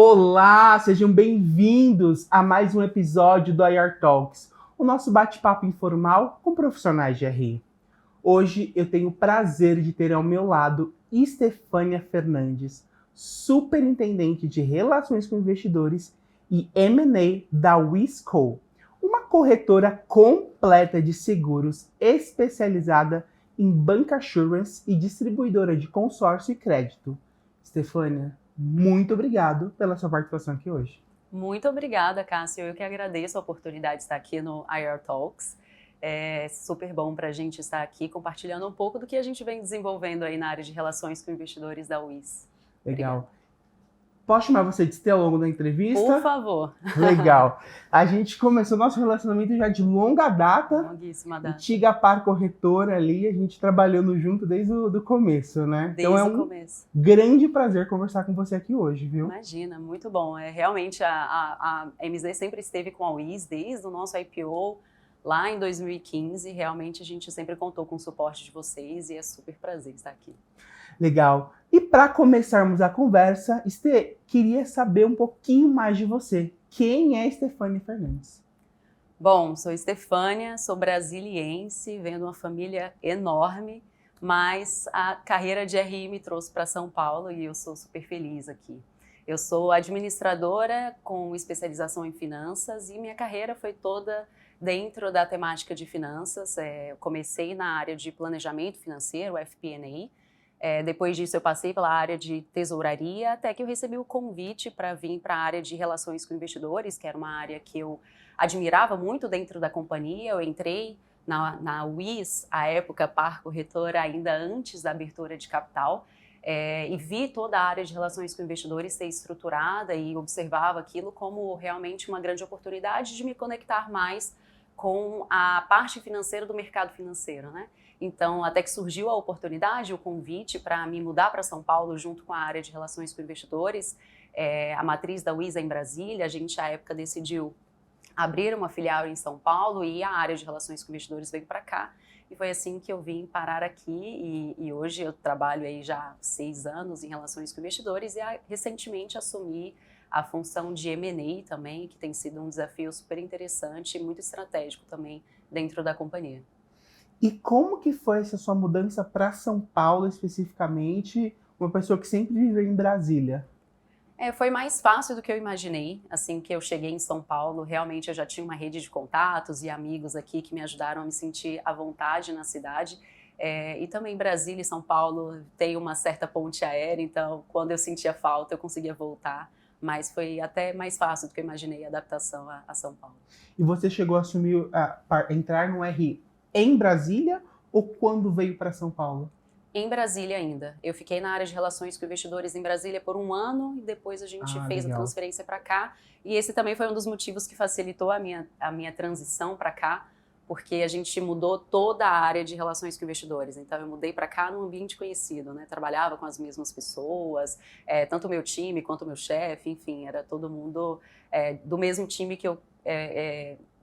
Olá, sejam bem-vindos a mais um episódio do IR Talks, o nosso bate-papo informal com profissionais de RI. Hoje eu tenho o prazer de ter ao meu lado Estefânia Fernandes, superintendente de Relações com Investidores e M&A da Wisco, uma corretora completa de seguros especializada em bancassurance e distribuidora de consórcio e crédito. Estefânia, muito obrigado pela sua participação aqui hoje. Muito obrigada, Cássio. Eu que agradeço a oportunidade de estar aqui no IR Talks. É super bom para a gente estar aqui compartilhando um pouco do que a gente vem desenvolvendo aí na área de relações com investidores da WIS. Legal. Obrigada. Posso chamar você de Estê ao longo da entrevista? Por favor. Legal. A gente começou nosso relacionamento já de longa data. Longuíssima data. Antiga par corretora ali, a gente trabalhando junto desde o começo, né? Desde então é o começo. Grande prazer conversar com você aqui hoje, viu? Imagina, muito bom. Realmente a MZ sempre esteve com a WIS desde o nosso IPO lá em 2015. Realmente a gente sempre contou com o suporte de vocês e é super prazer estar aqui. Legal. E para começarmos a conversa, Estê, queria saber um pouquinho mais de você. Quem é Estefânia Fernandes? Bom, sou Estefânia, sou brasiliense, venho de uma família enorme, mas a carreira de RI me trouxe para São Paulo e eu sou super feliz aqui. Eu sou administradora com especialização em finanças e minha carreira foi toda dentro da temática de finanças. Eu comecei na área de planejamento financeiro, FP&A. Depois disso eu passei pela área de tesouraria, até que eu recebi o convite para vir para a área de relações com investidores, que era uma área que eu admirava muito dentro da companhia. Eu entrei na WIS, à época par corretora, ainda antes da abertura de capital, e vi toda a área de relações com investidores ser estruturada e observava aquilo como realmente uma grande oportunidade de me conectar mais com a parte financeira do mercado financeiro, né? Então, até que surgiu a oportunidade, o convite para me mudar para São Paulo junto com a área de relações com investidores. A matriz da WIS é em Brasília, a gente, à época, decidiu abrir uma filial em São Paulo e a área de relações com investidores veio para cá. E foi assim que eu vim parar aqui e hoje eu trabalho aí já há 6 anos em relações com investidores e recentemente assumi a função de M&A também, que tem sido um desafio super interessante e muito estratégico também dentro da companhia. E como que foi essa sua mudança para São Paulo especificamente, uma pessoa que sempre viveu em Brasília? Foi mais fácil do que eu imaginei. Assim que eu cheguei em São Paulo, realmente eu já tinha uma rede de contatos e amigos aqui que me ajudaram a me sentir à vontade na cidade. E também Brasília e São Paulo tem uma certa ponte aérea, então quando eu sentia falta eu conseguia voltar. Mas foi até mais fácil do que eu imaginei a adaptação a São Paulo. E você chegou a assumir, entrar no RI em Brasília ou quando veio para São Paulo? Em Brasília ainda. Eu fiquei na área de relações com investidores em Brasília por 1 ano e depois a gente fez legal. a transferência para cá. E esse também foi um dos motivos que facilitou a minha transição para cá, porque a gente mudou toda a área de relações com investidores. Então eu mudei para cá num ambiente conhecido, né? Trabalhava com as mesmas pessoas, tanto o meu time quanto o meu chefe, enfim, era todo mundo do mesmo time que eu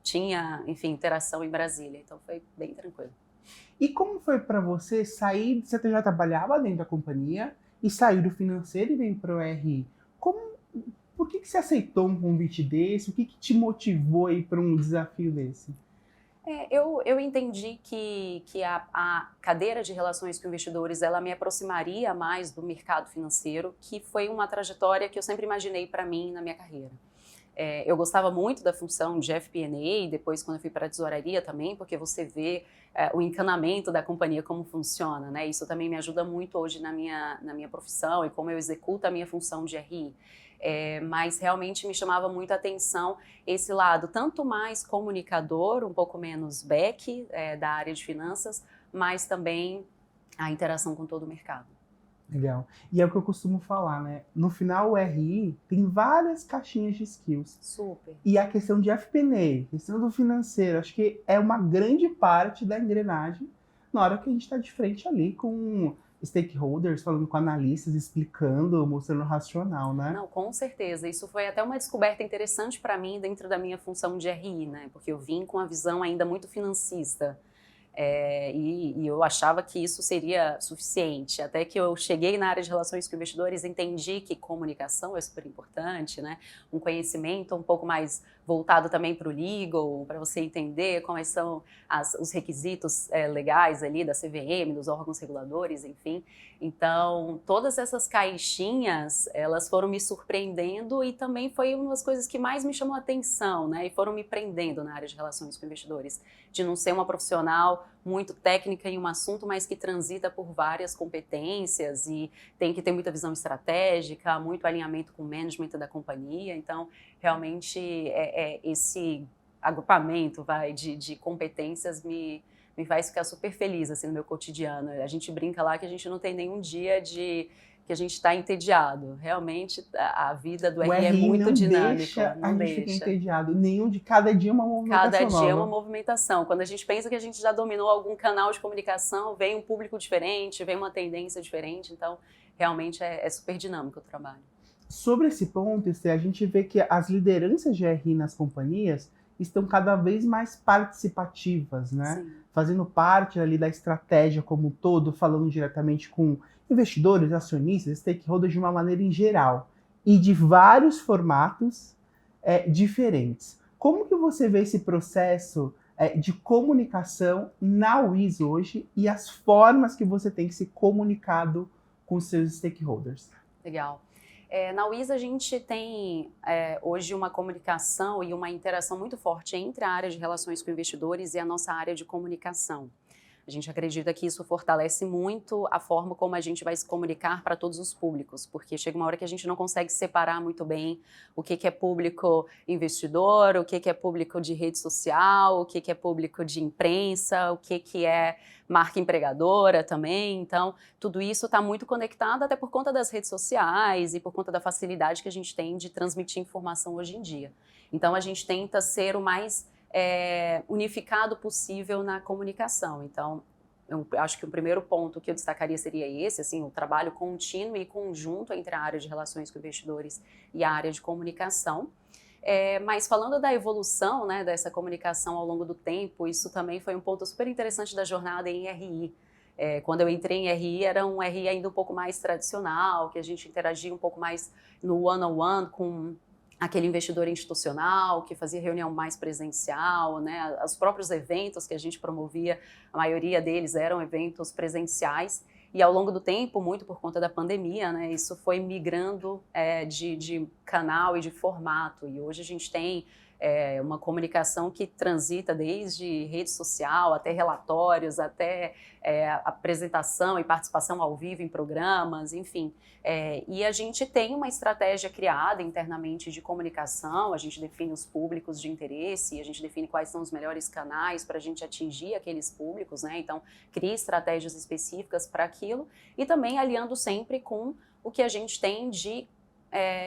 tinha, enfim, interação em Brasília. Então foi bem tranquilo. E como foi para você sair, você já trabalhava dentro da companhia e saiu do financeiro e veio para o RI? Por que você aceitou um convite desse? O que te motivou a ir para um desafio desse? Eu entendi que a cadeira de relações com investidores ela me aproximaria mais do mercado financeiro, que foi uma trajetória que eu sempre imaginei para mim na minha carreira. Eu gostava muito da função de FP&A, depois quando eu fui para a tesouraria também, porque você vê o encanamento da companhia, como funciona, né? Isso também me ajuda muito hoje na minha profissão e como eu executo a minha função de RI. Mas realmente me chamava muito a atenção esse lado, tanto mais comunicador, um pouco menos back da área de finanças, mas também a interação com todo o mercado. Legal. E é o que eu costumo falar, né? No final, o RI tem várias caixinhas de skills. Super. E a questão de FP&A, questão do financeiro, acho que é uma grande parte da engrenagem na hora que a gente está de frente ali com stakeholders, falando com analistas, explicando, mostrando racional, né? Não, com certeza. Isso foi até uma descoberta interessante para mim dentro da minha função de RI, né? Porque eu vim com a visão ainda muito financista. E eu achava que isso seria suficiente, até que eu cheguei na área de relações com investidores, entendi que comunicação é super importante, né? Um conhecimento um pouco mais voltado também para o legal, para você entender quais são os requisitos legais ali da CVM, dos órgãos reguladores, enfim. Então, todas essas caixinhas, elas foram me surpreendendo e também foi uma das coisas que mais me chamou a atenção, né? E foram me prendendo na área de relações com investidores, de não ser uma profissional muito técnica em um assunto, mas que transita por várias competências e tem que ter muita visão estratégica, muito alinhamento com o management da companhia. Então, realmente, esse agrupamento de competências me faz ficar super feliz assim, no meu cotidiano. A gente brinca lá que a gente não tem nenhum dia que a gente está entediado. Realmente, a vida do RI é muito dinâmica. A gente fica entediado. Cada dia é uma movimentação Cada dia é uma nova. movimentação. Quando a gente pensa que a gente já dominou algum canal de comunicação, vem um público diferente, vem uma tendência diferente. Então, realmente é super dinâmico o trabalho. Sobre esse ponto, Esther, a gente vê que as lideranças de RI nas companhias estão cada vez mais participativas, né? Sim. Fazendo parte ali da estratégia como um todo, falando diretamente com investidores, acionistas, stakeholders de uma maneira em geral e de vários formatos diferentes. Como que você vê esse processo de comunicação na Wiz hoje e as formas que você tem que se comunicado com seus stakeholders? Legal. Na Wiz a gente tem hoje uma comunicação e uma interação muito forte entre a área de relações com investidores e a nossa área de comunicação. A gente acredita que isso fortalece muito a forma como a gente vai se comunicar para todos os públicos, porque chega uma hora que a gente não consegue separar muito bem o que é público investidor, o que é público de rede social, o que é público de imprensa, o que é marca empregadora também. Então, tudo isso está muito conectado até por conta das redes sociais e por conta da facilidade que a gente tem de transmitir informação hoje em dia. Então, a gente tenta ser o mais unificado possível na comunicação. Então, eu acho que o primeiro ponto que eu destacaria seria esse, assim, o trabalho contínuo e conjunto entre a área de relações com investidores e a área de comunicação. Mas falando da evolução, né, dessa comunicação ao longo do tempo, isso também foi um ponto super interessante da jornada em RI. Quando eu entrei em RI, era um RI ainda um pouco mais tradicional, que a gente interagia um pouco mais no one-on-one com aquele investidor institucional que fazia reunião mais presencial, né? Os próprios eventos que a gente promovia, a maioria deles eram eventos presenciais. E ao longo do tempo, muito por conta da pandemia, né, isso foi migrando de canal e de formato. E hoje a gente tem uma comunicação que transita desde rede social, até relatórios, até apresentação e participação ao vivo em programas, enfim. E a gente tem uma estratégia criada internamente de comunicação, a gente define os públicos de interesse, a gente define quais são os melhores canais para a gente atingir aqueles públicos, né? Então, cria estratégias específicas para aquilo e também aliando sempre com o que a gente tem de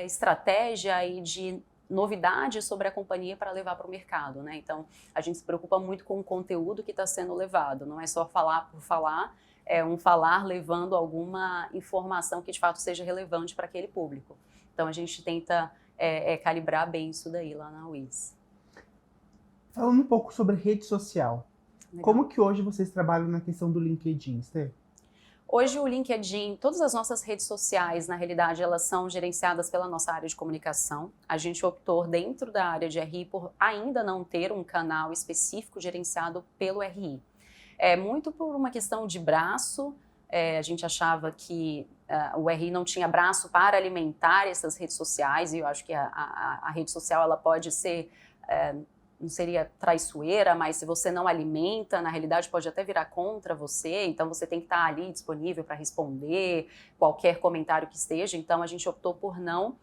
estratégia e de novidades sobre a companhia para levar para o mercado, né? Então, a gente se preocupa muito com o conteúdo que está sendo levado, não é só falar por falar, é um falar levando alguma informação que de fato seja relevante para aquele público. Então, a gente tenta calibrar bem isso daí lá na Wiz. Falando um pouco sobre rede social, Legal. Como que hoje vocês trabalham na questão do LinkedIn, Esther? Hoje o LinkedIn, todas as nossas redes sociais, na realidade, elas são gerenciadas pela nossa área de comunicação. A gente optou dentro da área de RI por ainda não ter um canal específico gerenciado pelo RI. Muito por uma questão de braço, a gente achava que o RI não tinha braço para alimentar essas redes sociais, e eu acho que a rede social ela pode ser... não seria traiçoeira, mas se você não alimenta, na realidade pode até virar contra você, então você tem que estar ali disponível para responder qualquer comentário que esteja. Então a gente optou por não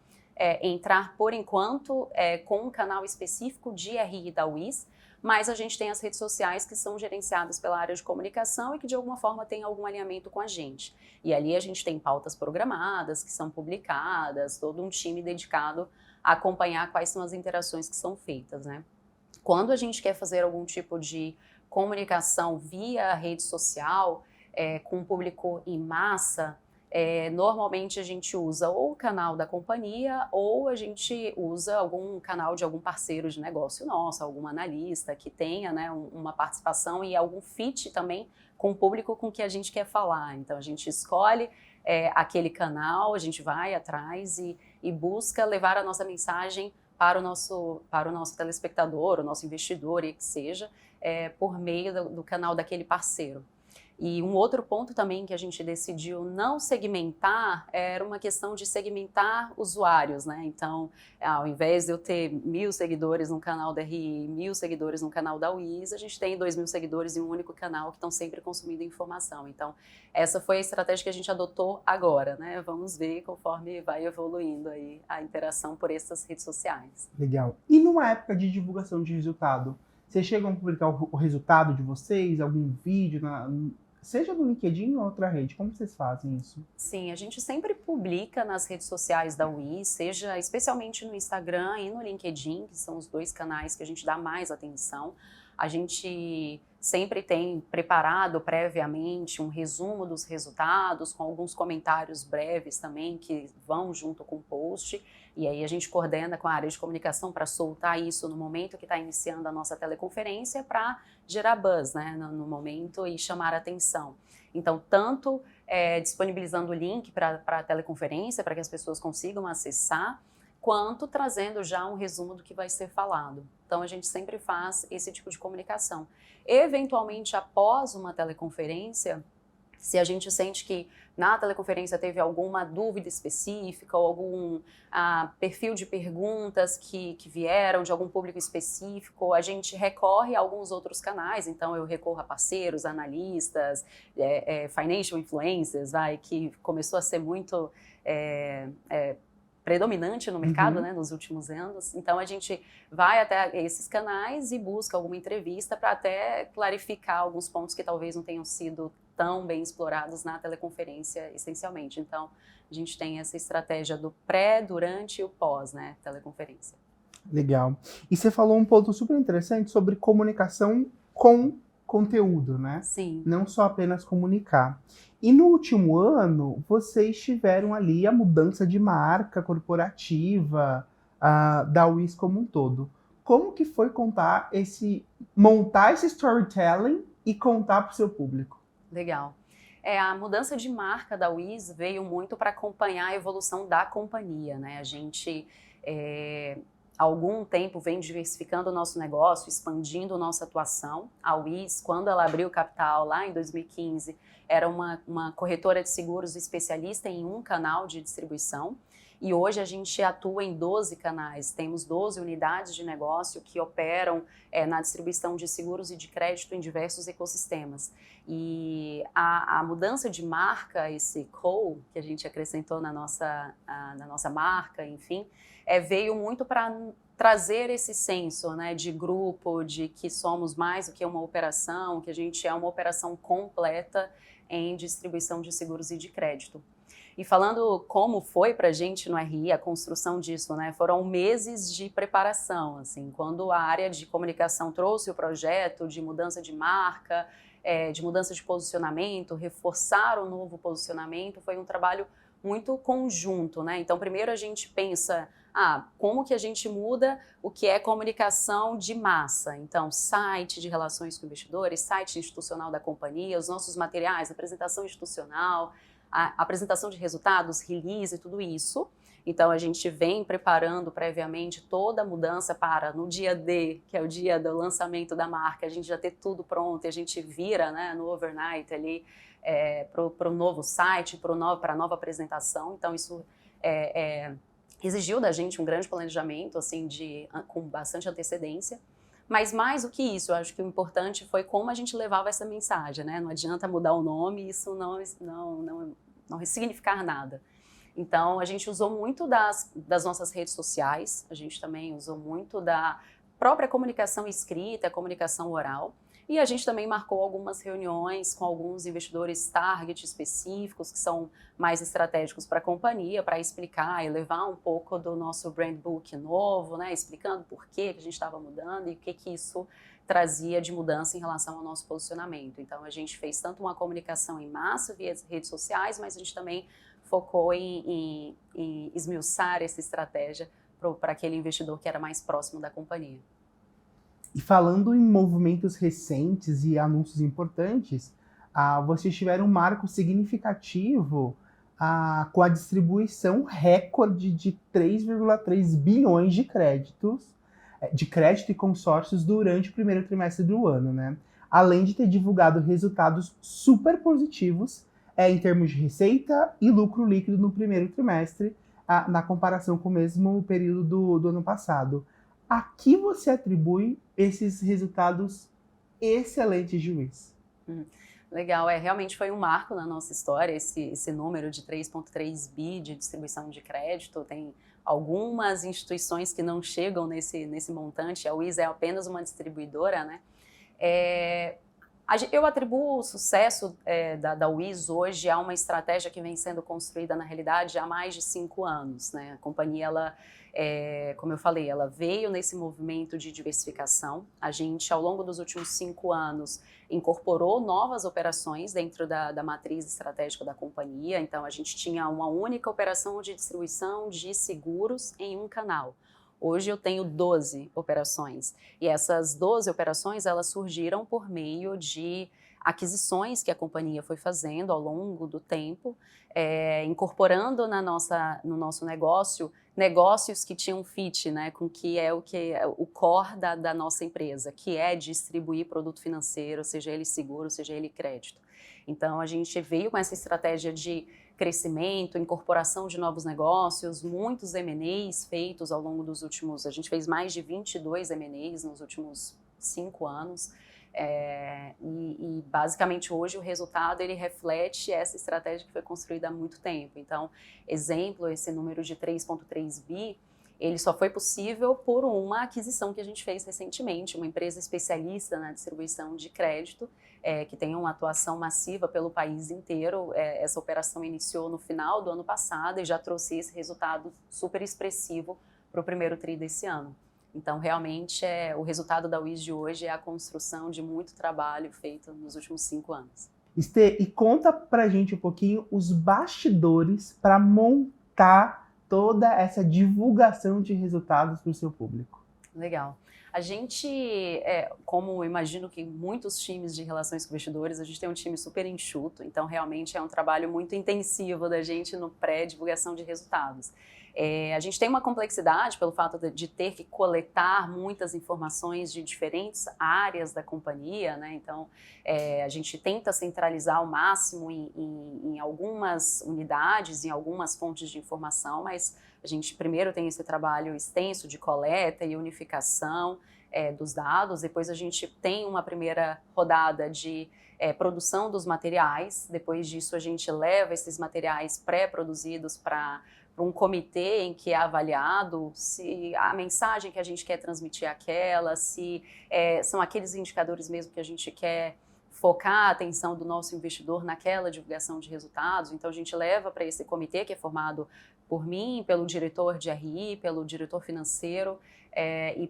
entrar por enquanto com um canal específico de RI da Wiz, mas a gente tem as redes sociais que são gerenciadas pela área de comunicação e que de alguma forma tem algum alinhamento com a gente. E ali a gente tem pautas programadas que são publicadas, todo um time dedicado a acompanhar quais são as interações que são feitas, né? Quando a gente quer fazer algum tipo de comunicação via rede social, com o público em massa, Normalmente a gente usa ou o canal da companhia ou a gente usa algum canal de algum parceiro de negócio nosso, algum analista que tenha, né, uma participação e algum fit também com o público com que a gente quer falar. Então a gente escolhe aquele canal, a gente vai atrás e busca levar a nossa mensagem para o nosso telespectador, o nosso investidor e que seja, por meio do canal daquele parceiro. E um outro ponto também que a gente decidiu não segmentar era uma questão de segmentar usuários, né? Então, ao invés de eu ter 1.000 seguidores no canal da RI, 1.000 seguidores no canal da Wiz, a gente tem 2.000 seguidores em um único canal que estão sempre consumindo informação. Então, essa foi a estratégia que a gente adotou agora, né? Vamos ver conforme vai evoluindo aí a interação por essas redes sociais. Legal. E numa época de divulgação de resultado, vocês chegam a publicar o resultado de vocês, algum vídeo, seja no LinkedIn ou outra rede? Como vocês fazem isso? Sim, a gente sempre publica nas redes sociais da Wiz, seja especialmente no Instagram e no LinkedIn, que são os 2 canais que a gente dá mais atenção. A gente sempre tem preparado previamente um resumo dos resultados, com alguns comentários breves também que vão junto com o post. E aí a gente coordena com a área de comunicação para soltar isso no momento que está iniciando a nossa teleconferência para gerar buzz, né, no momento e chamar a atenção. Então, tanto disponibilizando o link para a teleconferência, para que as pessoas consigam acessar, quanto trazendo já um resumo do que vai ser falado. Então, a gente sempre faz esse tipo de comunicação. Eventualmente, após uma teleconferência, se a gente sente que na teleconferência teve alguma dúvida específica ou algum perfil de perguntas que vieram de algum público específico, a gente recorre a alguns outros canais. Então, eu recorro a parceiros, analistas, financial influencers, que começou a ser muito predominante no mercado, né, nos últimos anos. Então, a gente vai até esses canais e busca alguma entrevista para até clarificar alguns pontos que talvez não tenham sido tão bem explorados na teleconferência, essencialmente. Então, a gente tem essa estratégia do pré, durante e o pós, né, teleconferência. Legal. E você falou um ponto super interessante sobre comunicação com conteúdo, né? Sim. Não só apenas comunicar. E no último ano, vocês tiveram ali a mudança de marca corporativa da Wiz como um todo. Como que foi montar esse storytelling e contar para o seu público? Legal. A mudança de marca da Wiz veio muito para acompanhar a evolução da companhia, né? A gente, há algum tempo, vem diversificando o nosso negócio, expandindo nossa atuação. A Wiz, quando ela abriu capital lá em 2015, era uma corretora de seguros especialista em um canal de distribuição. E hoje a gente atua em 12 canais, temos 12 unidades de negócio que operam na distribuição de seguros e de crédito em diversos ecossistemas. E a mudança de marca, esse co que a gente acrescentou na nossa marca, enfim, veio muito para trazer esse senso, né, de grupo, de que somos mais do que uma operação, que a gente é uma operação completa em distribuição de seguros e de crédito. E falando como foi para a gente no RI a construção disso, né? Foram meses de preparação, assim, quando a área de comunicação trouxe o projeto de mudança de marca, de mudança de posicionamento, reforçar o novo posicionamento, foi um trabalho muito conjunto, né? Então, primeiro a gente pensa, como que a gente muda o que é comunicação de massa? Então, site de relações com investidores, site institucional da companhia, os nossos materiais, apresentação institucional, a apresentação de resultados, release, tudo isso. Então, a gente vem preparando previamente toda a mudança para, no dia D, que é o dia do lançamento da marca, a gente já ter tudo pronto e a gente vira, né, no overnight ali para o novo site, para a nova apresentação. Então, isso exigiu da gente um grande planejamento, assim, com bastante antecedência. Mas mais do que isso, eu acho que o importante foi como a gente levava essa mensagem, né? Não adianta mudar o nome e isso não significar nada. Então, a gente usou muito das nossas redes sociais, a gente também usou muito da própria comunicação escrita, comunicação oral, e a gente também marcou algumas reuniões com alguns investidores target específicos, que são mais estratégicos para a companhia, para explicar e levar um pouco do nosso brand book novo, né, explicando por que a gente estava mudando e o que isso trazia de mudança em relação ao nosso posicionamento. Então, a gente fez tanto uma comunicação em massa via redes sociais, mas a gente também focou em esmiuçar essa estratégia para aquele investidor que era mais próximo da companhia. E falando em movimentos recentes e anúncios importantes, vocês tiveram um marco significativo com a distribuição recorde de 3,3 bilhões de crédito e consórcios durante o primeiro trimestre do ano, né? Além de ter divulgado resultados super positivos em termos de receita e lucro líquido no primeiro trimestre, na comparação com o mesmo período do ano passado. A que você atribui esses resultados excelentes de Wiz? Legal, realmente foi um marco na nossa história, esse número de 3,3 bi de distribuição de crédito. Tem algumas instituições que não chegam nesse montante, a Wiz é apenas uma distribuidora, né? Eu atribuo o sucesso da Wiz hoje a uma estratégia que vem sendo construída, na realidade, há mais de 5 anos, né? A companhia, como eu falei, ela veio nesse movimento de diversificação. A gente, ao longo dos últimos 5 anos, incorporou novas operações dentro da matriz estratégica da companhia. Então, a gente tinha uma única operação de distribuição de seguros em um canal. Hoje eu tenho 12 operações e essas 12 operações elas surgiram por meio de aquisições que a companhia foi fazendo ao longo do tempo, incorporando no nosso negócio, negócios que tinham fit, né, com que é o core da nossa empresa, que é distribuir produto financeiro, seja ele seguro, seja ele crédito. Então a gente veio com essa estratégia de crescimento, incorporação de novos negócios, muitos M&As feitos ao longo dos últimos... A gente fez mais de 22 M&As nos últimos 5 anos. E basicamente hoje o resultado ele reflete essa estratégia que foi construída há muito tempo. Então, exemplo, esse número de 3,3 bi, ele só foi possível por uma aquisição que a gente fez recentemente, uma empresa especialista na distribuição de crédito, que tem uma atuação massiva pelo país inteiro. Essa operação iniciou no final do ano passado e já trouxe esse resultado super expressivo para o primeiro tri desse ano. Então, realmente, o resultado da Wiz de hoje é a construção de muito trabalho feito nos últimos 5 anos. Estê, e conta pra gente um pouquinho os bastidores para montar toda essa divulgação de resultados para o seu público. Legal. A gente, como eu imagino que muitos times de relações com investidores, a gente tem um time super enxuto, então realmente é um trabalho muito intensivo da gente no pré-divulgação de resultados. A gente tem uma complexidade pelo fato de ter que coletar muitas informações de diferentes áreas da companhia, né? Então, a gente tenta centralizar ao máximo em algumas unidades, em algumas fontes de informação, mas a gente primeiro tem esse trabalho extenso de coleta e unificação dos dados, depois a gente tem uma primeira rodada de produção dos materiais, depois disso a gente leva esses materiais pré-produzidos para um comitê em que é avaliado se a mensagem que a gente quer transmitir é aquela, se são aqueles indicadores mesmo que a gente quer focar a atenção do nosso investidor naquela divulgação de resultados. Então a gente leva para esse comitê que é formado por mim, pelo diretor de RI, pelo diretor financeiro e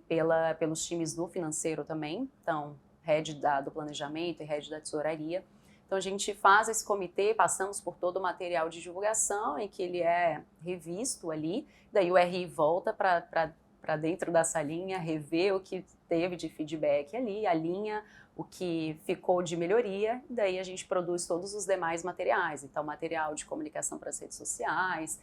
pelos times do financeiro também, então head do planejamento e head da tesouraria. Então a gente faz esse comitê, passamos por todo o material de divulgação em que ele é revisto ali, daí o RI volta para dentro da salinha, revê o que teve de feedback ali, alinha o que ficou de melhoria, e daí a gente produz todos os demais materiais. Então, material de comunicação para as redes sociais,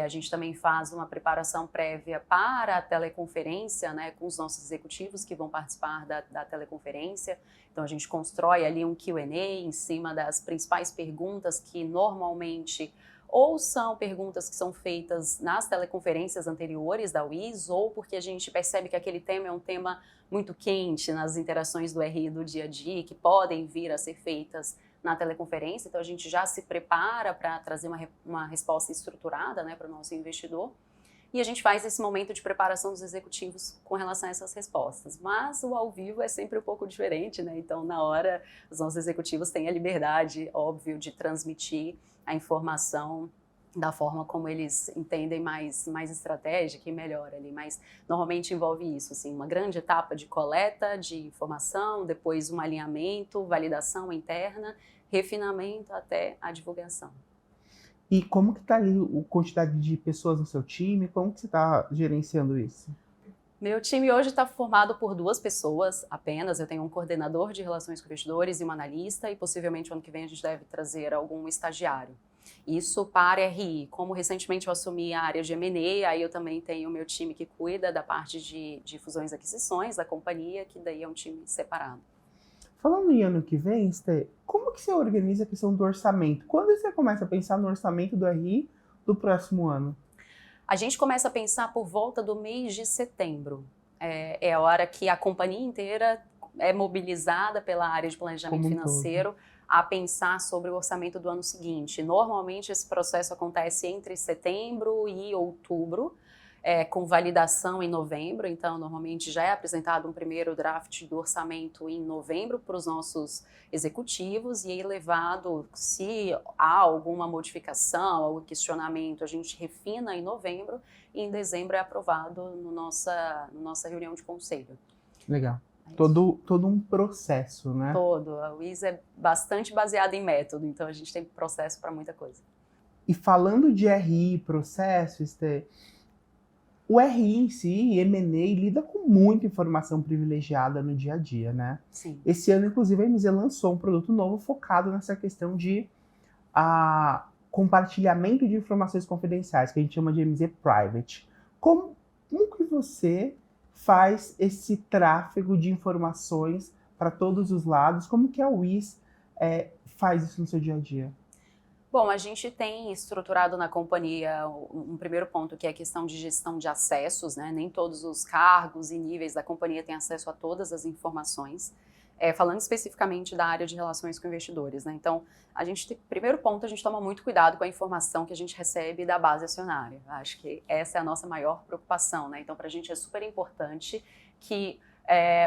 a gente também faz uma preparação prévia para a teleconferência, né, com os nossos executivos que vão participar da teleconferência. Então, a gente constrói ali um Q&A em cima das principais perguntas que normalmente ou são perguntas que são feitas nas teleconferências anteriores da Wiz, ou porque a gente percebe que aquele tema é um tema muito quente nas interações do RI do dia a dia, que podem vir a ser feitas na teleconferência. Então a gente já se prepara para trazer uma resposta estruturada, né, para o nosso investidor. E a gente faz esse momento de preparação dos executivos com relação a essas respostas. Mas o ao vivo é sempre um pouco diferente, né? Então, na hora, os nossos executivos têm a liberdade, óbvio, de transmitir a informação da forma como eles entendem mais estratégica e melhor ali. Mas normalmente envolve isso, assim, uma grande etapa de coleta de informação, depois um alinhamento, validação interna, refinamento até a divulgação. E como que tá ali a quantidade de pessoas no seu time? Como que você está gerenciando isso? Meu time hoje está formado por 2 pessoas apenas. Eu tenho um coordenador de relações com investidores e uma analista, e possivelmente ano que vem a gente deve trazer algum estagiário. Isso para RI. Como recentemente eu assumi a área de M&A, aí eu também tenho o meu time que cuida da parte de fusões e aquisições da companhia, que daí é um time separado. Falando em ano que vem, Estê, como que você organiza a questão do orçamento? Quando você começa a pensar no orçamento do RI do próximo ano? A gente começa a pensar por volta do mês de setembro. É a hora que a companhia inteira é mobilizada pela área de planejamento Como um todo. financeiro a pensar sobre o orçamento do ano seguinte. Normalmente esse processo acontece entre setembro e outubro, com validação em novembro. Então, normalmente já é apresentado um primeiro draft do orçamento em novembro para os nossos executivos, e aí levado, se há alguma modificação, algum questionamento, a gente refina em novembro, e em dezembro é aprovado no nossa reunião de conselho. Legal. É isso. Todo um processo, né? Todo. A WIS é bastante baseada em método, então a gente tem processo para muita coisa. E falando de RI, processo, Estê, o RI em si, M&A, lida com muita informação privilegiada no dia a dia, né? Sim. Esse ano, inclusive, a MZ lançou um produto novo focado nessa questão de compartilhamento de informações confidenciais, que a gente chama de MZ Private. Como que você faz esse tráfego de informações para todos os lados? Como que a WIS faz isso no seu dia a dia? Bom, a gente tem estruturado na companhia um primeiro ponto, que é a questão de gestão de acessos, né? Nem todos os cargos e níveis da companhia têm acesso a todas as informações. Falando especificamente da área de relações com investidores, né? Então, primeiro ponto, a gente toma muito cuidado com a informação que a gente recebe da base acionária. Acho que essa é a nossa maior preocupação, né? Então, para a gente é super importante que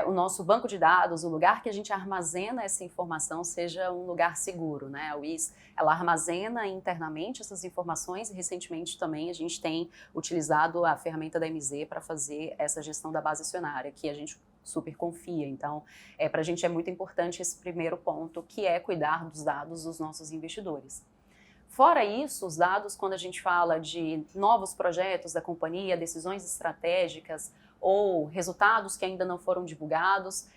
o nosso banco de dados, o lugar que a gente armazena essa informação, seja um lugar seguro, né? A WIS, ela armazena internamente essas informações, e recentemente também a gente tem utilizado a ferramenta da MZ para fazer essa gestão da base acionária, que a gente super confia. Então, para a gente é muito importante esse primeiro ponto, que é cuidar dos dados dos nossos investidores. Fora isso, os dados, quando a gente fala de novos projetos da companhia, decisões estratégicas ou resultados que ainda não foram divulgados,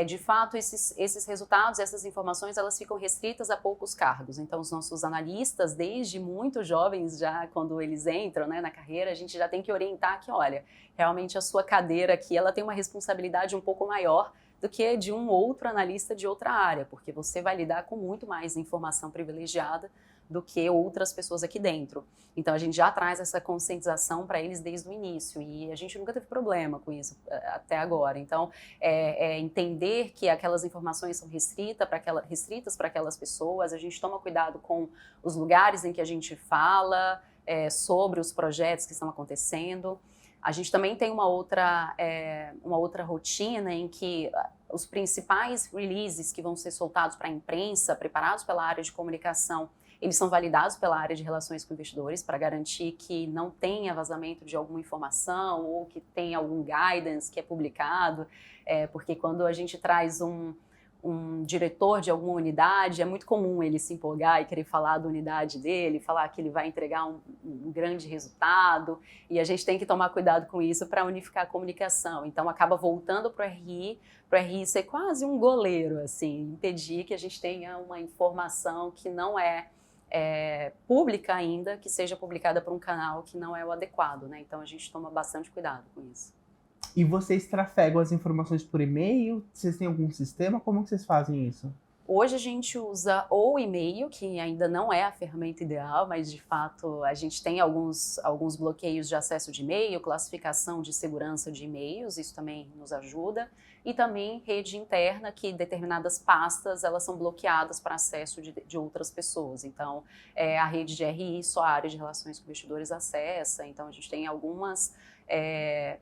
de fato, esses resultados, essas informações, elas ficam restritas a poucos cargos. Então, os nossos analistas, desde muito jovens, já quando eles entram, né, na carreira, a gente já tem que orientar que, olha, realmente a sua cadeira aqui, ela tem uma responsabilidade um pouco maior do que de um outro analista de outra área, porque você vai lidar com muito mais informação privilegiada do que outras pessoas aqui dentro. Então, a gente já traz essa conscientização para eles desde o início, e a gente nunca teve problema com isso até agora. Então, entender que aquelas informações são restritas para aquelas pessoas, a gente toma cuidado com os lugares em que a gente fala sobre os projetos que estão acontecendo. A gente também tem uma outra rotina em que os principais releases que vão ser soltados para a imprensa, preparados pela área de comunicação, eles são validados pela área de relações com investidores para garantir que não tenha vazamento de alguma informação ou que tenha algum guidance que é publicado, porque quando a gente traz um diretor de alguma unidade, é muito comum ele se empolgar e querer falar da unidade dele, falar que ele vai entregar um grande resultado, e a gente tem que tomar cuidado com isso para unificar a comunicação. Então, acaba voltando para o RI ser quase um goleiro, assim, impedir que a gente tenha uma informação que não é pública ainda, que seja publicada por um canal que não é o adequado, né? Então, a gente toma bastante cuidado com isso. E vocês trafegam as informações por e-mail? Vocês têm algum sistema? Como que vocês fazem isso? Hoje a gente usa o e-mail, que ainda não é a ferramenta ideal, mas de fato a gente tem alguns bloqueios de acesso de e-mail, classificação de segurança de e-mails, isso também nos ajuda. E também rede interna, que determinadas pastas elas são bloqueadas para acesso de outras pessoas. Então, a rede de RI, só a área de relações com investidores acessa. Então, a gente tem algumas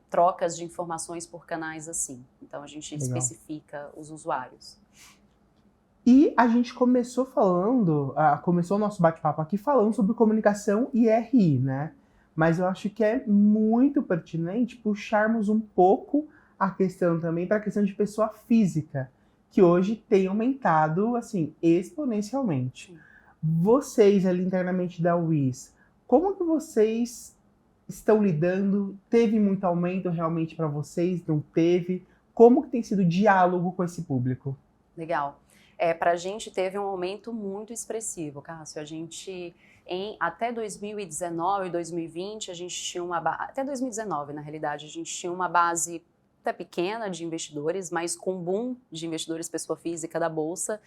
trocas de informações por canais assim. Então, a gente especifica os usuários. E a gente começou começou o nosso bate-papo aqui falando sobre comunicação e RI, né? Mas eu acho que é muito pertinente puxarmos um pouco a questão também para a questão de pessoa física, que hoje tem aumentado, assim, exponencialmente. Vocês ali internamente da UIS, como que vocês estão lidando? Teve muito aumento realmente para vocês? Não teve? Como que tem sido o diálogo com esse público? Legal. Para a gente teve um aumento muito expressivo, Cássio. A gente, até 2019 e 2020, a gente tinha até 2019, na realidade, a gente tinha uma base até pequena de investidores, mas com boom de investidores pessoa física da Bolsa,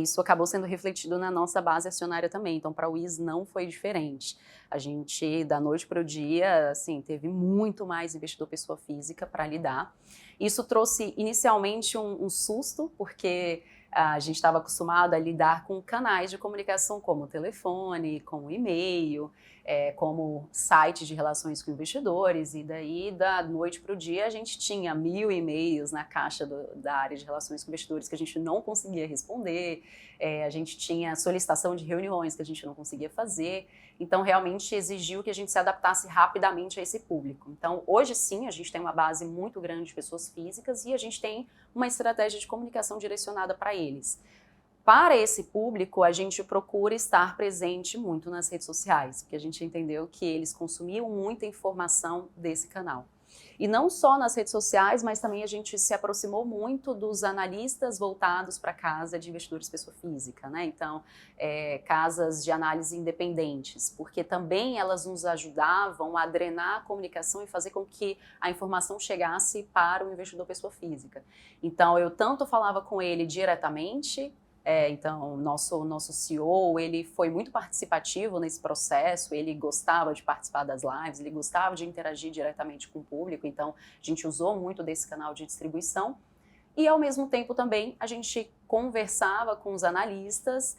isso acabou sendo refletido na nossa base acionária também. Então, para a UIS não foi diferente. A gente, da noite para o dia, assim, teve muito mais investidor pessoa física para lidar. Isso trouxe inicialmente um susto, porque a gente estava acostumado a lidar com canais de comunicação como o telefone, como o e-mail, como site de relações com investidores, e daí da noite para o dia a gente tinha 1000 e-mails na caixa da área de relações com investidores que a gente não conseguia responder, a gente tinha solicitação de reuniões que a gente não conseguia fazer, então realmente exigiu que a gente se adaptasse rapidamente a esse público. Então hoje sim a gente tem uma base muito grande de pessoas físicas e a gente tem uma estratégia de comunicação direcionada para eles. Para esse público, a gente procura estar presente muito nas redes sociais, porque a gente entendeu que eles consumiam muita informação desse canal. E não só nas redes sociais, mas também a gente se aproximou muito dos analistas voltados para a casa de investidores pessoa física, né? Então, casas de análise independentes, porque também elas nos ajudavam a drenar a comunicação e fazer com que a informação chegasse para o investidor pessoa física. Então, eu tanto falava com ele diretamente. Então, nosso CEO, ele foi muito participativo nesse processo, ele gostava de participar das lives, ele gostava de interagir diretamente com o público, então a gente usou muito desse canal de distribuição e, ao mesmo tempo, também a gente conversava com os analistas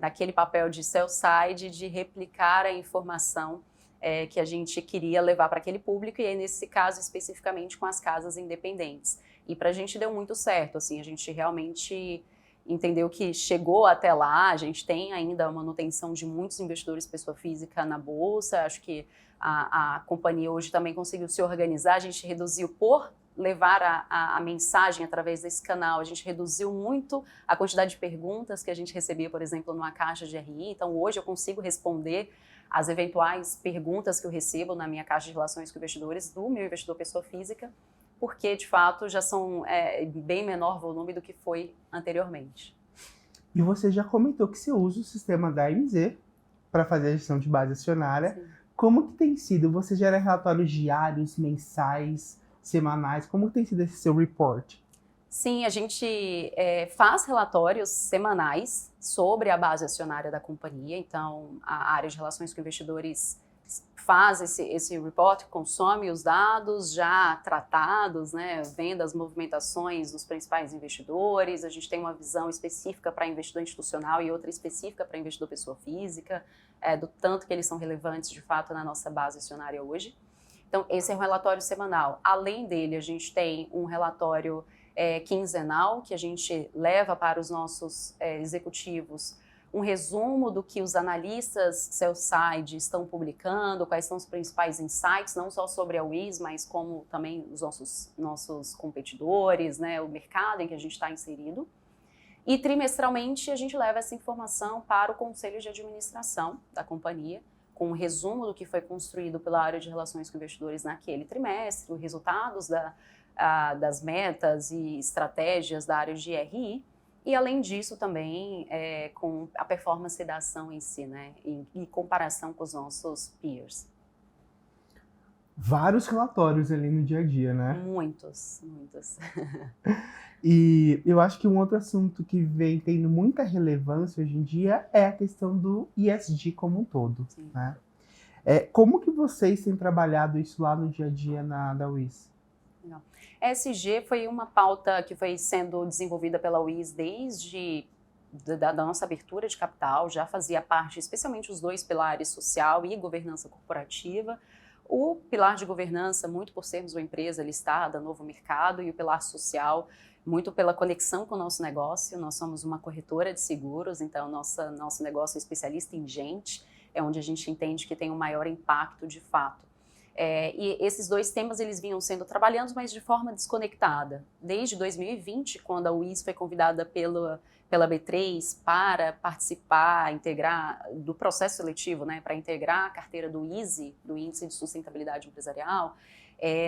naquele papel de sell-side, de replicar a informação que a gente queria levar para aquele público, e aí, nesse caso, especificamente com as casas independentes. E para a gente deu muito certo, assim, a gente realmente entendeu que chegou até lá, a gente tem ainda a manutenção de muitos investidores pessoa física na Bolsa, acho que a companhia hoje também conseguiu se organizar, a gente reduziu por levar a mensagem através desse canal, a gente reduziu muito a quantidade de perguntas que a gente recebia, por exemplo, numa caixa de RI, então hoje eu consigo responder as eventuais perguntas que eu recebo na minha caixa de relações com investidores do meu investidor pessoa física, porque, de fato, já são bem menor volume do que foi anteriormente. E você já comentou que você usa o sistema da AMZ para fazer a gestão de base acionária. Sim. Como que tem sido? Você gera relatórios diários, mensais, semanais? Como tem sido esse seu report? Sim, a gente faz relatórios semanais sobre a base acionária da companhia. Então, a área de relações com investidores faz esse report, consome os dados já tratados, né, vendo as movimentações dos principais investidores, a gente tem uma visão específica para investidor institucional e outra específica para investidor pessoa física, do tanto que eles são relevantes de fato na nossa base acionária hoje. Então, esse é um relatório semanal. Além dele, a gente tem um relatório quinzenal que a gente leva para os nossos executivos um resumo do que os analistas sell-side estão publicando, quais são os principais insights, não só sobre a UIS, mas como também os nossos competidores, né, o mercado em que a gente está inserido. E trimestralmente a gente leva essa informação para o Conselho de Administração da companhia, com um resumo do que foi construído pela área de relações com investidores naquele trimestre, os resultados das metas e estratégias da área de RI, e, além disso, também com a performance da ação em si, né, em comparação com os nossos peers. Vários relatórios ali no dia a dia, né? Muitos. E eu acho que um outro assunto que vem tendo muita relevância hoje em dia é a questão do ESG como um todo, né? Como que vocês têm trabalhado isso lá no dia a dia da UIS? Não. ESG foi uma pauta que foi sendo desenvolvida pela UIS desde da nossa abertura de capital, já fazia parte, especialmente os dois pilares, social e governança corporativa. O pilar de governança, muito por sermos uma empresa listada, novo mercado, e o pilar social, muito pela conexão com o nosso negócio. Nós somos uma corretora de seguros, então nosso negócio é especialista em gente, é onde a gente entende que tem um maior impacto de fato. E esses dois temas eles vinham sendo trabalhados, mas de forma desconectada. Desde 2020, quando a UIS foi convidada pela B3 para participar, integrar do processo seletivo, né, para integrar a carteira do ISE, do Índice de Sustentabilidade Empresarial,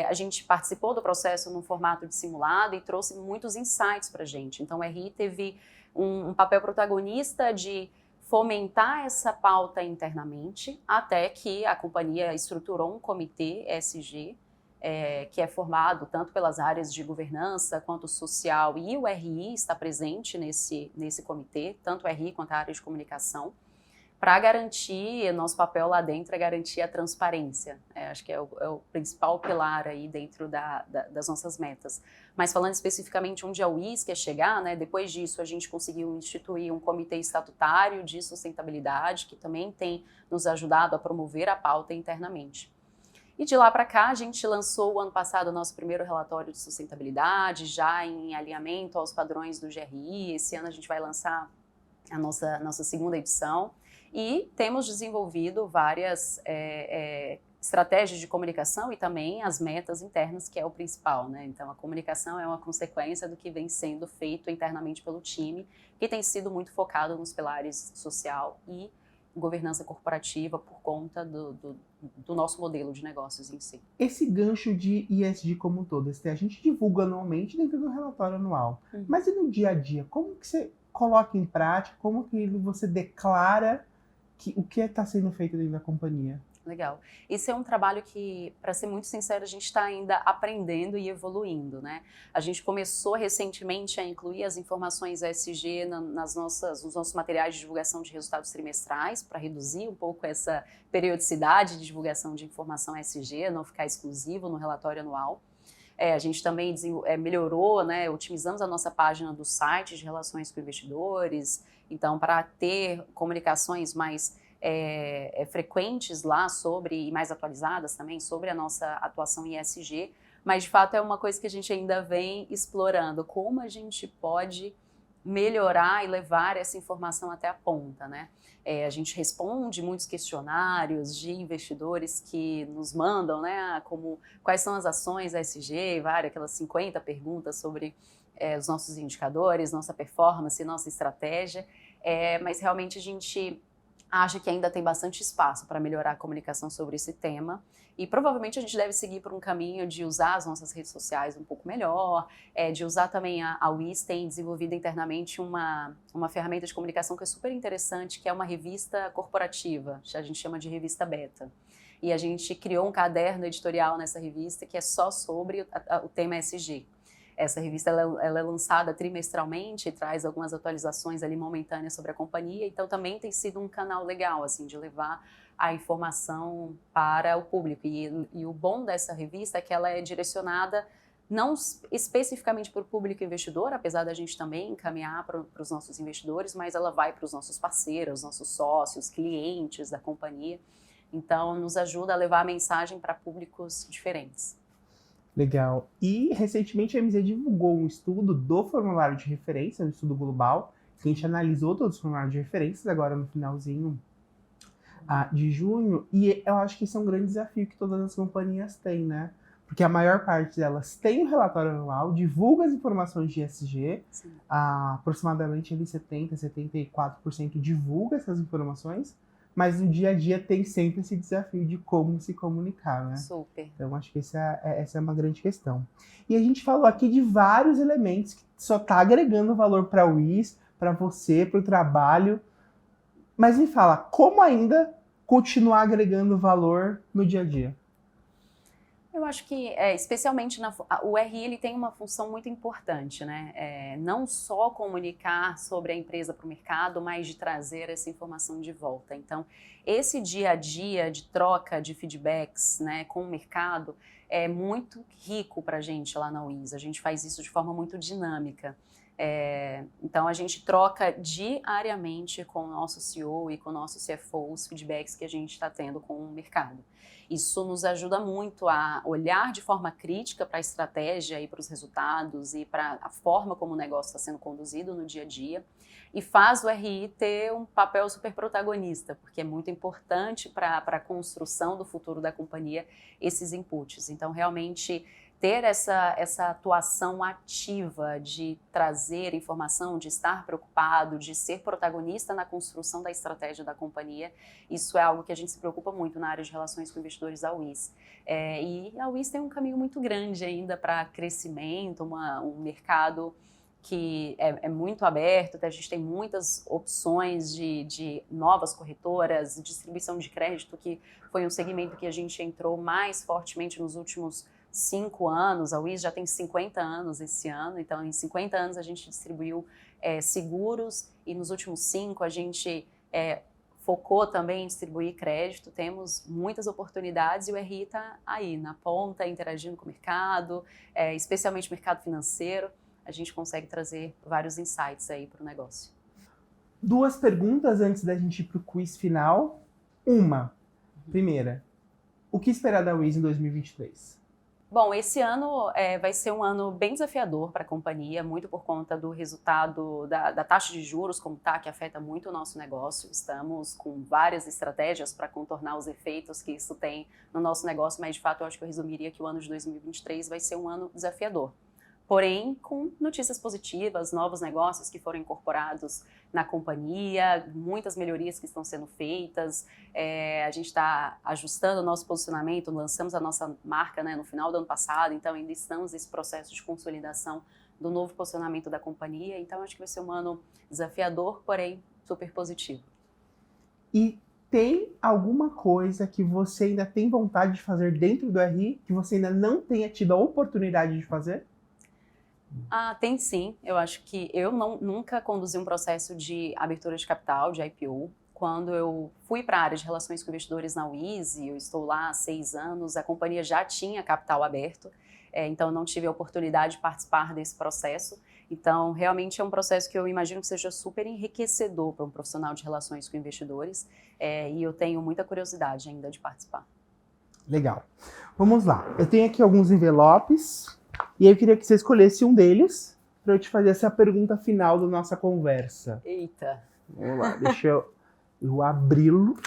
a gente participou do processo num formato de simulado e trouxe muitos insights para a gente. Então, o RI teve um papel protagonista de fomentar essa pauta internamente, até que a companhia estruturou um comitê ESG, que é formado tanto pelas áreas de governança quanto social, e o RI está presente nesse comitê, tanto o RI quanto a área de comunicação, para garantir, nosso papel lá dentro é garantir a transparência. Acho que é o principal pilar aí dentro das nossas metas. Mas falando especificamente onde a UIS quer chegar, né, depois disso a gente conseguiu instituir um comitê estatutário de sustentabilidade, que também tem nos ajudado a promover a pauta internamente. E de lá para cá, a gente lançou o ano passado o nosso primeiro relatório de sustentabilidade, já em alinhamento aos padrões do GRI. Esse ano a gente vai lançar a nossa segunda edição. E temos desenvolvido várias estratégias de comunicação e também as metas internas, que é o principal, né? Então, a comunicação é uma consequência do que vem sendo feito internamente pelo time, que tem sido muito focado nos pilares social e governança corporativa por conta do nosso modelo de negócios em si. Esse gancho de ESG como um todo, a gente divulga anualmente dentro do relatório anual, mas e no dia a dia, como que você coloca em prática, como que você declara o que está sendo feito dentro da companhia? Legal. Esse é um trabalho que, para ser muito sincero, a gente está ainda aprendendo e evoluindo, né? A gente começou recentemente a incluir as informações ESG nos nossos materiais de divulgação de resultados trimestrais, para reduzir um pouco essa periodicidade de divulgação de informação ESG, não ficar exclusivo no relatório anual. A gente também melhorou, né, otimizamos a nossa página do site de relações com investidores, então para ter comunicações mais frequentes lá e mais atualizadas também sobre a nossa atuação em ESG, mas de fato é uma coisa que a gente ainda vem explorando, como a gente pode melhorar e levar essa informação até a ponta, né? A gente responde muitos questionários de investidores que nos mandam, né, quais são as ações ESG, aquelas 50 perguntas sobre os nossos indicadores, nossa performance, nossa estratégia, mas realmente a gente acha que ainda tem bastante espaço para melhorar a comunicação sobre esse tema e provavelmente a gente deve seguir por um caminho de usar as nossas redes sociais um pouco melhor, de usar também a UIS tem desenvolvido internamente uma ferramenta de comunicação que é super interessante, que é uma revista corporativa, a gente chama de revista Beta. E a gente criou um caderno editorial nessa revista que é só sobre o tema ESG. Essa revista ela é lançada trimestralmente e traz algumas atualizações ali momentâneas sobre a companhia, então também tem sido um canal legal assim de levar a informação para o público. E o bom dessa revista é que ela é direcionada não especificamente para o público investidor, apesar da gente também encaminhar para os nossos investidores, mas ela vai para os nossos parceiros, nossos sócios, clientes da companhia. Então, nos ajuda a levar a mensagem para públicos diferentes. Legal. E recentemente a MZ divulgou um estudo do formulário de referência, um estudo global, que a gente analisou todos os formulários de referências agora no finalzinho de junho, e eu acho que esse é um grande desafio que todas as companhias têm, né? Porque a maior parte delas tem um relatório anual, divulga as informações de ESG, aproximadamente ali 70-74% divulga essas informações, mas no dia a dia tem sempre esse desafio de como se comunicar, né? Super. Então, acho que essa é uma grande questão. E a gente falou aqui de vários elementos que só está agregando valor para o UIS, para você, para o trabalho. Mas me fala, como ainda continuar agregando valor no dia a dia? Eu acho que, especialmente o RI, ele tem uma função muito importante, né? Não só comunicar sobre a empresa para o mercado, mas de trazer essa informação de volta. Então, esse dia a dia de troca de feedbacks, né, com o mercado é muito rico para a gente lá na UIS. A gente faz isso de forma muito dinâmica. Então, a gente troca diariamente com o nosso CEO e com o nosso CFO os feedbacks que a gente está tendo com o mercado. Isso nos ajuda muito a olhar de forma crítica para a estratégia e para os resultados e para a forma como o negócio está sendo conduzido no dia a dia e faz o RI ter um papel super protagonista, porque é muito importante para a construção do futuro da companhia esses inputs. Então, realmente, ter essa atuação ativa de trazer informação, de estar preocupado, de ser protagonista na construção da estratégia da companhia, isso é algo que a gente se preocupa muito na área de relações com investidores da UIS. E a UIS tem um caminho muito grande ainda para crescimento, um mercado que é muito aberto, a gente tem muitas opções de novas corretoras, distribuição de crédito, que foi um segmento que a gente entrou mais fortemente nos últimos 5 anos, a UIS já tem 50 anos esse ano, então em 50 anos a gente distribuiu seguros e nos últimos 5 a gente focou também em distribuir crédito, temos muitas oportunidades e o RI está aí na ponta, interagindo com o mercado, especialmente o mercado financeiro, a gente consegue trazer vários insights aí para o negócio. 2 perguntas antes da gente ir para o quiz final. Primeira, o que esperar da UIS em 2023? Bom, esse ano vai ser um ano bem desafiador para a companhia, muito por conta do resultado da taxa de juros, como está, que afeta muito o nosso negócio. Estamos com várias estratégias para contornar os efeitos que isso tem no nosso negócio, mas de fato eu acho que eu resumiria que o ano de 2023 vai ser um ano desafiador. Porém, com notícias positivas, novos negócios que foram incorporados na companhia, muitas melhorias que estão sendo feitas, a gente está ajustando o nosso posicionamento, lançamos a nossa marca, né, no final do ano passado, então ainda estamos nesse processo de consolidação do novo posicionamento da companhia, então acho que vai ser um ano desafiador, porém super positivo. E tem alguma coisa que você ainda tem vontade de fazer dentro do RI, que você ainda não tenha tido a oportunidade de fazer? Tem sim. Eu acho que eu nunca conduzi um processo de abertura de capital, de IPO. Quando eu fui para a área de relações com investidores na UIS, eu estou lá há 6 anos, a companhia já tinha capital aberto, então eu não tive a oportunidade de participar desse processo. Então, realmente é um processo que eu imagino que seja super enriquecedor para um profissional de relações com investidores, e eu tenho muita curiosidade ainda de participar. Legal. Vamos lá. Eu tenho aqui alguns envelopes. E eu queria que você escolhesse um deles para eu te fazer essa pergunta final da nossa conversa. Eita! Vamos lá, deixa eu abri-lo.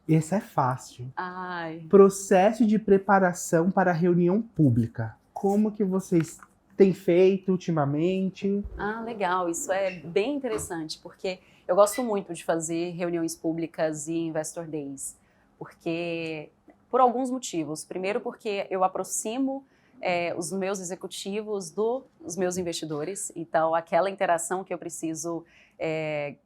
Esse é fácil. Ai. Processo de preparação para a reunião pública. Como que vocês têm feito ultimamente? Legal. Isso é bem interessante, porque eu gosto muito de fazer reuniões públicas e Investor Days, porque... por alguns motivos. Primeiro, porque eu aproximo os meus executivos dos meus investidores. Então, aquela interação que eu preciso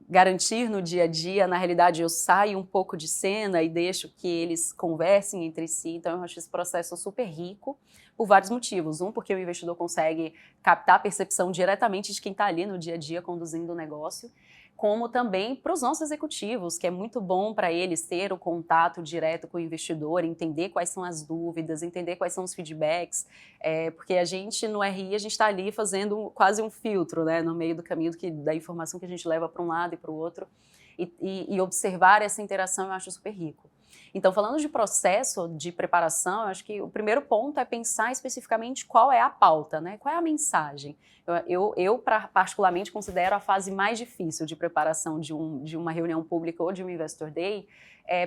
garantir no dia a dia, na realidade, eu saio um pouco de cena e deixo que eles conversem entre si. Então, eu acho esse processo super rico por vários motivos. Um, porque o investidor consegue captar a percepção diretamente de quem está ali no dia a dia conduzindo o negócio, como também para os nossos executivos, que é muito bom para eles ter o contato direto com o investidor, entender quais são as dúvidas, entender quais são os feedbacks, porque a gente, no RI, a gente está ali fazendo quase um filtro, né, no meio do caminho da informação que a gente leva para um lado e para o outro, e observar essa interação eu acho super rico. Então, falando de processo de preparação, eu acho que o primeiro ponto é pensar especificamente qual é a pauta, né? Qual é a mensagem. Eu particularmente considero a fase mais difícil de preparação de uma reunião pública ou de um Investor Day,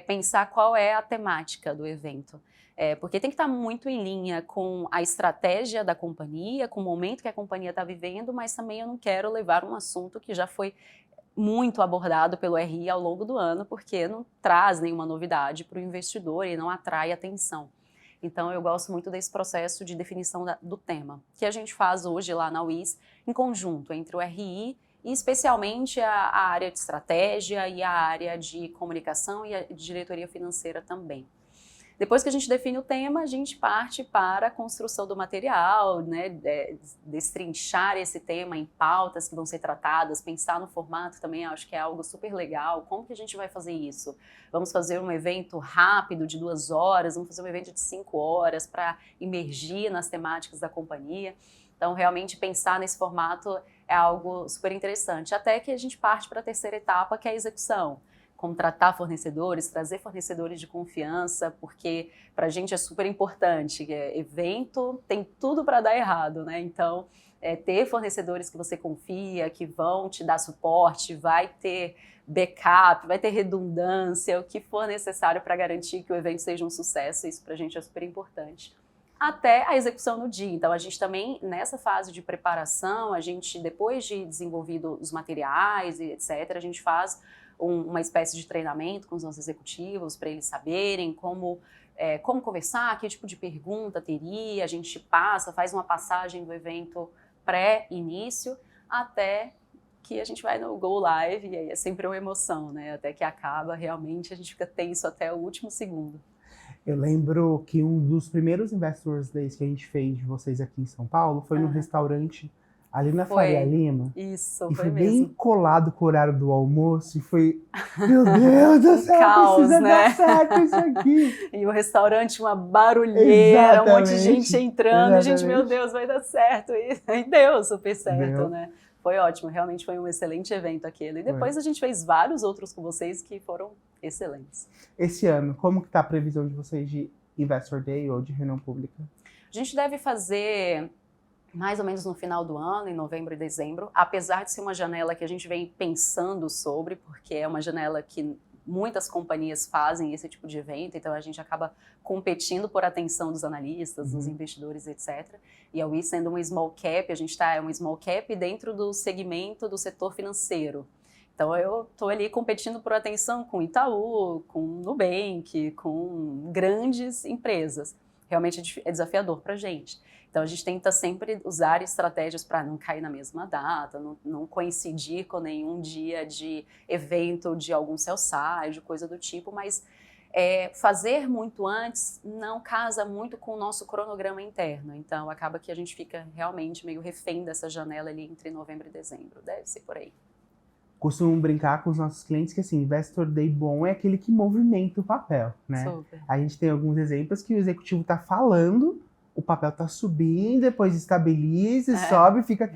pensar qual é a temática do evento. Porque tem que estar muito em linha com a estratégia da companhia, com o momento que a companhia está vivendo, mas também eu não quero levar um assunto que já foi muito abordado pelo RI ao longo do ano, porque não traz nenhuma novidade para o investidor e não atrai atenção. Então, eu gosto muito desse processo de definição do tema, que a gente faz hoje lá na UIS, em conjunto entre o RI e especialmente a área de estratégia e a área de comunicação e a diretoria financeira também. Depois que a gente define o tema, a gente parte para a construção do material, né, destrinchar esse tema em pautas que vão ser tratadas, pensar no formato também, acho que é algo super legal. Como que a gente vai fazer isso? Vamos fazer um evento rápido de 2 horas, vamos fazer um evento de 5 horas para imergir nas temáticas da companhia. Então, realmente pensar nesse formato é algo super interessante. Até que a gente parte para a terceira etapa, que é a execução. Contratar fornecedores, trazer fornecedores de confiança, porque para a gente é super importante. Evento tem tudo para dar errado, né? Então, ter fornecedores que você confia, que vão te dar suporte, vai ter backup, vai ter redundância, o que for necessário para garantir que o evento seja um sucesso, isso para a gente é super importante. Até a execução no dia. Então, a gente também, nessa fase de preparação, a gente, depois de desenvolvido os materiais e etc., a gente faz uma espécie de treinamento com os nossos executivos para eles saberem como conversar, que tipo de pergunta teria, a gente faz uma passagem do evento pré-início até que a gente vai no Go Live, e aí é sempre uma emoção, né? Até que acaba, realmente, a gente fica tenso até o último segundo. Eu lembro que um dos primeiros Investors Days que a gente fez de vocês aqui em São Paulo foi num restaurante ali na Faria Lima. Isso, e foi mesmo. Bem colado com o horário do almoço, e foi, meu Deus do céu, caos, precisa né? dar certo isso aqui. E o restaurante, uma barulheira, Exatamente. Um monte de gente entrando, e gente, meu Deus, vai dar certo. E deu super certo, né? Foi ótimo, realmente foi um excelente evento aquele. E depois a gente fez vários outros com vocês que foram excelentes. Esse ano, como que tá a previsão de vocês de Investor Day ou de reunião pública? A gente deve fazer mais ou menos no final do ano, em novembro e dezembro, apesar de ser uma janela que a gente vem pensando sobre, porque é uma janela que muitas companhias fazem esse tipo de evento, então a gente acaba competindo por atenção dos analistas, dos investidores, etc. E a WE sendo um small cap, a gente está um small cap dentro do segmento do setor financeiro. Então eu estou ali competindo por atenção com Itaú, com Nubank, com grandes empresas. Realmente é desafiador para a gente. Então a gente tenta sempre usar estratégias para não cair na mesma data, não coincidir com nenhum dia de evento de algum sell-side, coisa do tipo, mas fazer muito antes não casa muito com o nosso cronograma interno. Então acaba que a gente fica realmente meio refém dessa janela ali entre novembro e dezembro. Deve ser por aí. Costumo brincar com os nossos clientes que, assim, Investor Day bom é aquele que movimenta o papel, né? Super. A gente tem alguns exemplos que o executivo está falando, o papel está subindo, depois estabiliza, sobe, fica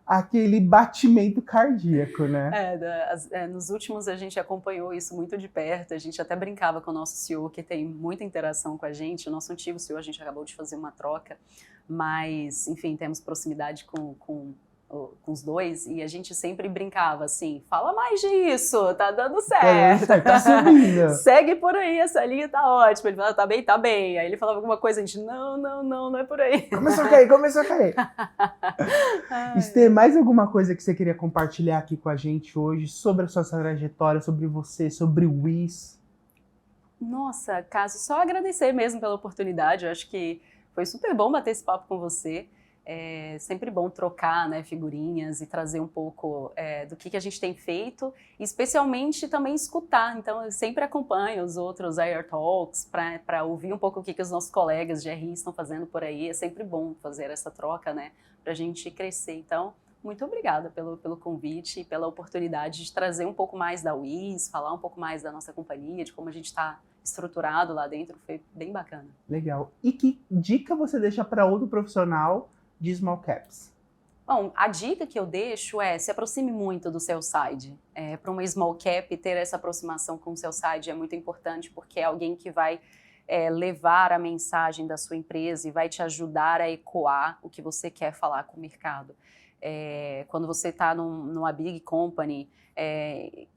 aquele batimento cardíaco, né? Nos últimos a gente acompanhou isso muito de perto, a gente até brincava com o nosso CEO, que tem muita interação com a gente, o nosso antigo CEO, a gente acabou de fazer uma troca, mas, enfim, temos proximidade com os dois, e a gente sempre brincava assim, fala mais disso, tá dando certo. Tá subindo. Segue por aí, essa linha tá ótima. Ele falava, tá bem, tá bem. Aí ele falava alguma coisa, a gente, não é por aí. Começou a cair. Estê, mais alguma coisa que você queria compartilhar aqui com a gente hoje sobre a sua trajetória, sobre você, sobre o WIS? Nossa, Cássio, só agradecer mesmo pela oportunidade, eu acho que foi super bom bater esse papo com você. É sempre bom trocar, né, figurinhas e trazer um pouco do que a gente tem feito, e especialmente também escutar. Então, eu sempre acompanho os outros IR Talks para ouvir um pouco o que os nossos colegas de RI estão fazendo por aí. É sempre bom fazer essa troca, né, para a gente crescer. Então, muito obrigada pelo convite e pela oportunidade de trazer um pouco mais da WIS, falar um pouco mais da nossa companhia, de como a gente está estruturado lá dentro. Foi bem bacana. Legal. E que dica você deixa para outro profissional de small caps? Bom, a dica que eu deixo é se aproxime muito do sell side. Para uma small cap, ter essa aproximação com o sell side é muito importante, porque é alguém que vai levar a mensagem da sua empresa e vai te ajudar a ecoar o que você quer falar com o mercado. Quando você está numa big company,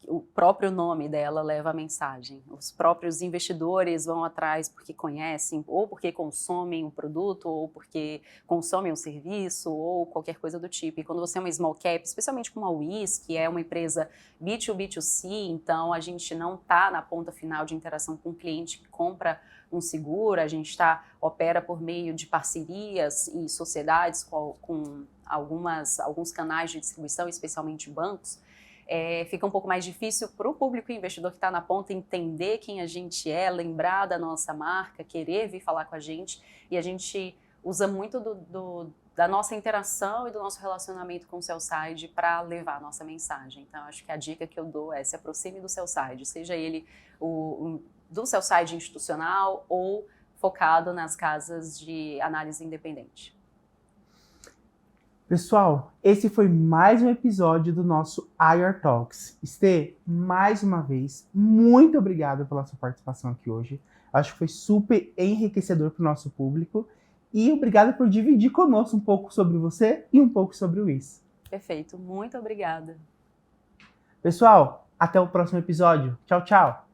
o próprio nome dela leva a mensagem. Os próprios investidores vão atrás porque conhecem, ou porque consomem um produto, ou porque consomem um serviço, ou qualquer coisa do tipo. E quando você é uma small cap, especialmente como a WIS, que é uma empresa B2B2C, então a gente não está na ponta final de interação com o cliente que compra um seguro, a gente opera por meio de parcerias e sociedades com alguns canais de distribuição, especialmente bancos. Fica um pouco mais difícil para o público investidor que está na ponta entender quem a gente é, lembrar da nossa marca, querer vir falar com a gente, e a gente usa muito da nossa interação e do nosso relacionamento com o sell side para levar a nossa mensagem. Então, acho que a dica que eu dou é se aproxime do sell side, seja ele do sell side institucional ou focado nas casas de análise independente. Pessoal, esse foi mais um episódio do nosso IR Talks. Estê, mais uma vez, muito obrigado pela sua participação aqui hoje. Acho que foi super enriquecedor para o nosso público. E obrigado por dividir conosco um pouco sobre você e um pouco sobre o IS. Perfeito, muito obrigada. Pessoal, até o próximo episódio. Tchau, tchau!